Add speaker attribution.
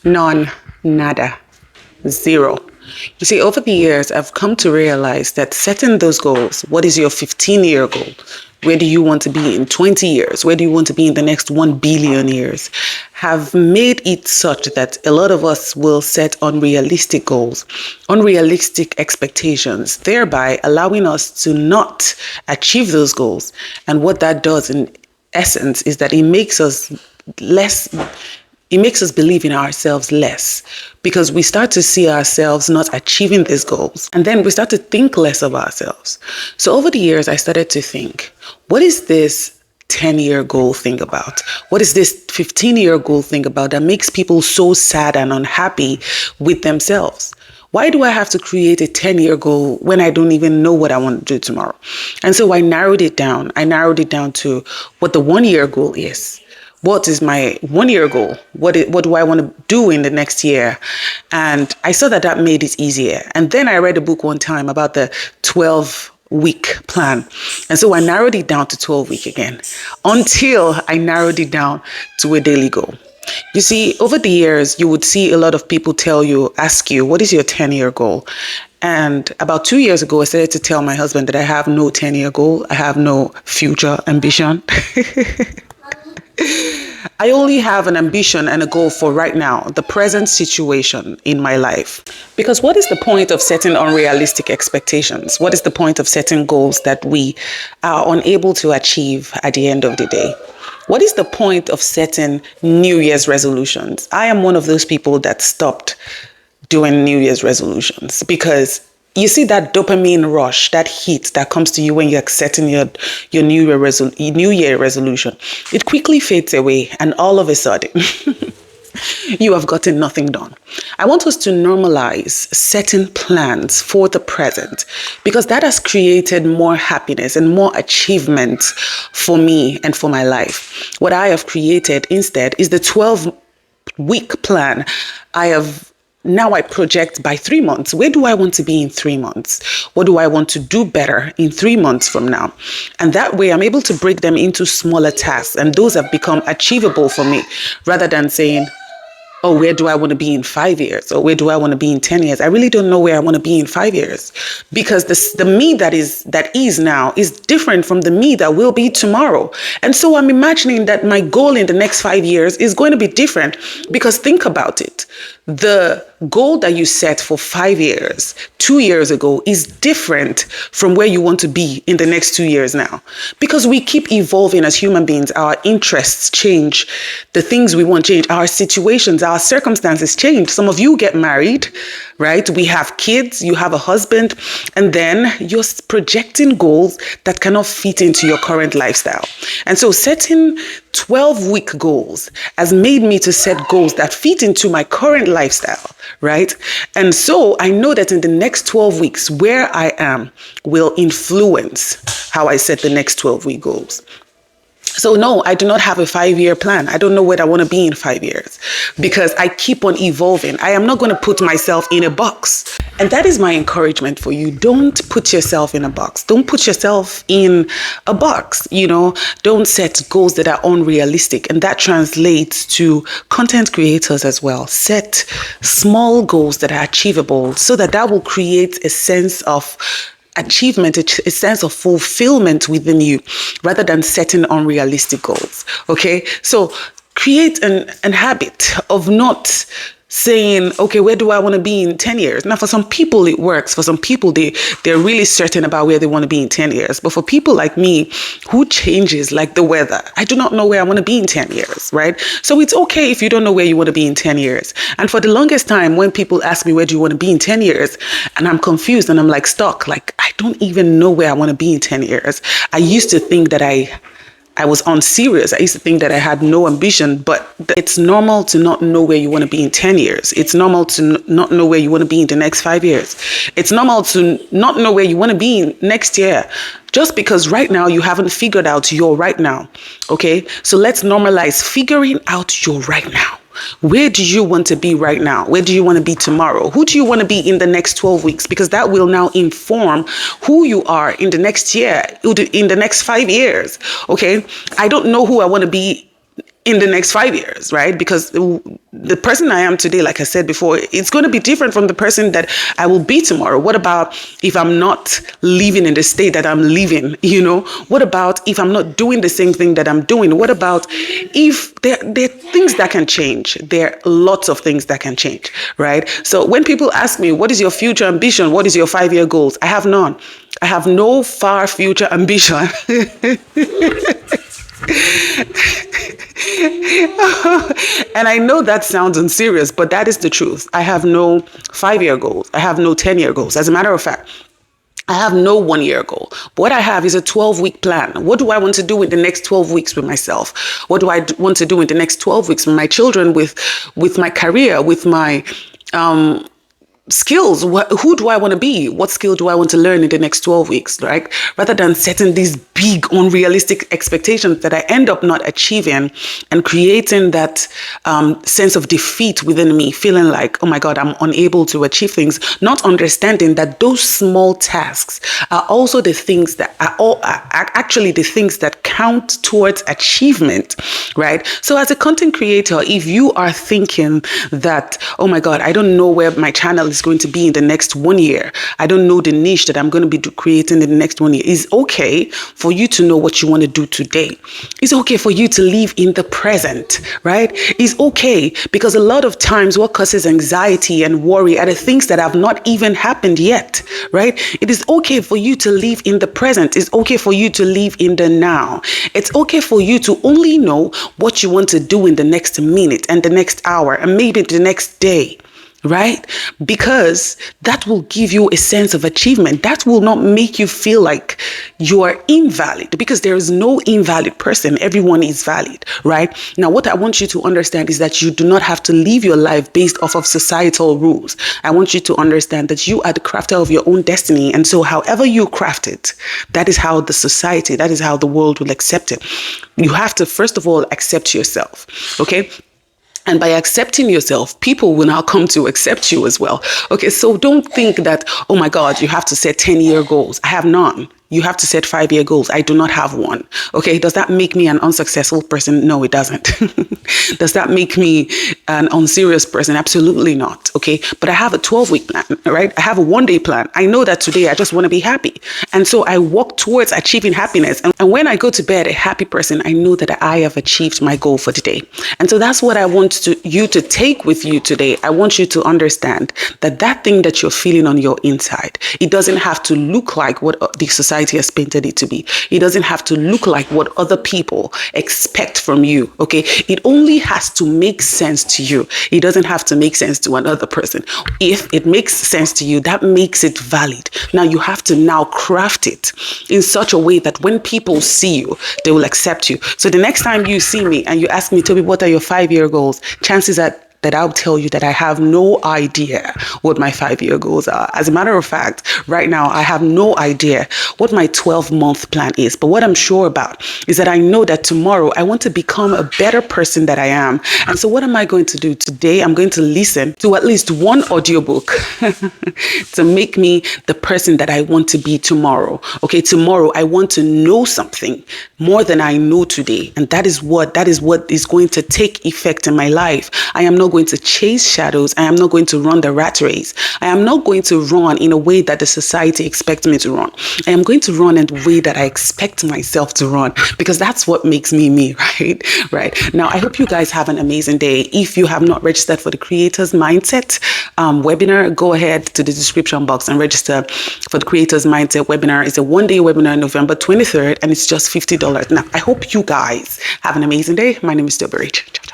Speaker 1: None, nada, zero. You see, over the years, I've come to realize that setting those goals, what is your 15-year goal? Where do you want to be in 20 years? Where do you want to be in the next 1 billion years? Have made it such that a lot of us will set unrealistic goals, unrealistic expectations, thereby allowing us to not achieve those goals. And what that does in essence is that less it makes us believe in ourselves less because we start to see ourselves not achieving these goals. And then we start to think less of ourselves. So over the years, I started to think, what is this 10-year goal thing about? What is this 15-year goal thing about that makes people so sad and unhappy with themselves? Why do I have to create a 10-year goal when I don't even know what I want to do tomorrow? And so I narrowed it down. I narrowed it down to what the 1-year goal is. What is my 1-year goal? What do I want to do in the next year? And I saw that made it easier. And then I read a book one time about the 12-week plan. And so I narrowed it down to 12-week again until I narrowed it down to a daily goal. You see, over the years, you would see a lot of people ask you, what is your 10-year goal? And about 2 years ago, I started to tell my husband that I have no 10-year goal. I have no future ambition. I only have an ambition and a goal for right now, the present situation in my life. Because what is the point of setting unrealistic expectations? What is the point of setting goals that we are unable to achieve at the end of the day? What is the point of setting New Year's resolutions? I am one of those people that stopped doing New Year's resolutions because you see that dopamine rush, that hit that comes to you when you're setting your New Year resolution. It quickly fades away, and all of a sudden, you have gotten nothing done. I want us to normalize setting plans for the present because that has created more happiness and more achievement for me and for my life. What I have created instead is the 12-week plan. Now I project by 3 months. Where do I want to be in 3 months? What do I want to do better in 3 months from now? And that way I'm able to break them into smaller tasks. And those have become achievable for me rather than saying, oh, where do I want to be in 5 years? Or where do I want to be in 10 years? I really don't know where I want to be in 5 years because the me that is now is different from the me that will be tomorrow. And so I'm imagining that my goal in the next 5 years is going to be different because think about it. The goal that you set for 5 years, 2 years ago is different from where you want to be in the next 2 years now. Because we keep evolving as human beings, our interests change, the things we want change, our situations, our circumstances change. Some of you get married, right? We have kids, you have a husband, and then you're projecting goals that cannot fit into your current lifestyle. And so setting 12-week goals has made me to set goals that fit into my current lifestyle, right? And so I know that in the next 12 weeks, where I am will influence how I set the next 12-week goals. So no, I do not have a 5-year plan. I don't know where I want to be in 5 years because I keep on evolving. I am not going to put myself in a box. And that is my encouragement for you. Don't put yourself in a box. Don't put yourself in a box. Don't set goals that are unrealistic. And that translates to content creators as well. Set small goals that are achievable so that will create a sense of achievement, a sense of fulfillment within you rather than setting unrealistic goals. Okay, so create an habit of not saying, okay, where do I want to be in 10 years? Now, for some people, it works. For some people, they're really certain about where they want to be in 10 years. But for people like me, who changes like the weather, I do not know where I want to be in 10 years, right? So it's okay if you don't know where you want to be in 10 years. And for the longest time, when people ask me, where do you want to be in 10 years? And I'm confused and I'm like stuck, like, I don't even know where I want to be in 10 years. I used to think that I was unserious. I used to think that I had no ambition, but it's normal to not know where you want to be in 10 years. It's normal to not know where you want to be in the next 5 years. It's normal to not know where you want to be in next year, just because right now you haven't figured out your right now. Okay, so let's normalize figuring out your right now. Where do you want to be right now? Where do you want to be tomorrow? Who do you want to be in the next 12 weeks? Because that will now inform who you are in the next year, in the next 5 years. Okay, I don't know who I want to be in the next 5 years, right? Because the person I am today, like I said before, it's going to be different from the person that I will be tomorrow. What about if I'm not living in the state that I'm living? What about if I'm not doing the same thing that I'm doing? What about if there are things that can change? There are lots of things that can change, right? So when people ask me, what is your future ambition? What is your 5-year goals? I have none. I have no far future ambition. And I know that sounds unserious, but that is the truth. I have no 5-year goals. I have no 10-year goals. As a matter of fact, I have no 1-year goal. But what I have is a 12-week plan. What do I want to do in the next 12 weeks with myself? What do I want to do in the next 12 weeks with my children, with my career, with my skills? Who do I want to be? What skill do I want to learn in the next 12 weeks, right? Rather than setting these big unrealistic expectations that I end up not achieving and creating that sense of defeat within me, feeling like, oh my God, I'm unable to achieve things, not understanding that those small tasks are also the things that are actually the things that count towards achievement, right? So as a content creator, if you are thinking that, oh my God, I don't know where my channel is going to be in the next 1 year, I don't know the niche that I'm going to be creating in the next 1 year, it's okay for you to know what you want to do today. It's okay for you to live in the present, right? It's okay, because a lot of times what causes anxiety and worry are the things that have not even happened yet, right? It is okay for you to live in the present. It's okay for you to live in the now. It's okay for you to only know what you want to do in the next minute and the next hour and maybe the next day. Right? Because that will give you a sense of achievement. That will not make you feel like you are invalid, because there is no invalid person. Everyone is valid, right? Now, what I want you to understand is that you do not have to live your life based off of societal rules. I want you to understand that you are the crafter of your own destiny. And so however you craft it, that is how the society, that is how the world will accept it. You have to, first of all, accept yourself, okay? And by accepting yourself, people will now come to accept you as well. Okay, so don't think that, oh my God, you have to set 10-year goals. I have none. You have to set 5-year goals. I do not have one. Okay, does that make me an unsuccessful person? No, it doesn't. Does that make me an unserious person? Absolutely not. Okay, but I have a 12-week plan, right? I have a 1-day plan. I know that today I just want to be happy. And so I walk towards achieving happiness. And when I go to bed a happy person, I know that I have achieved my goal for today. And so that's what I want you to take with you today. I want you to understand that thing that you're feeling on your inside, it doesn't have to look like what the society has painted it to be. It doesn't have to look like what other people expect from you. Okay, it only has to make sense to you. It doesn't have to make sense to another person. If it makes sense to you, that makes it valid. Now you have to now craft it in such a way that when people see you, they will accept you. So the next time you see me and you ask me, Toby, what are your 5-year goals? Chances are that I'll tell you that I have no idea what my 5-year goals are. As a matter of fact, right now, I have no idea what my 12-month plan is. But what I'm sure about is that I know that tomorrow I want to become a better person that I am. And so what am I going to do today? I'm going to listen to at least one audiobook to make me the person that I want to be tomorrow. Okay, tomorrow I want to know something more than I know today. And that is what is going to take effect in my life. I am not going to chase shadows. I am not going to run the rat race. I am not going to run in a way that the society expects me to run. I am going to run in the way that I expect myself to run, because that's what makes me me, right? Right. Now, I hope you guys have an amazing day. If you have not registered for the Creators Mindset webinar, go ahead to the description box and register for the Creators Mindset webinar. It's a 1-day webinar, November 23rd, and it's just $50. Now, I hope you guys have an amazing day. My name is thetobyrich.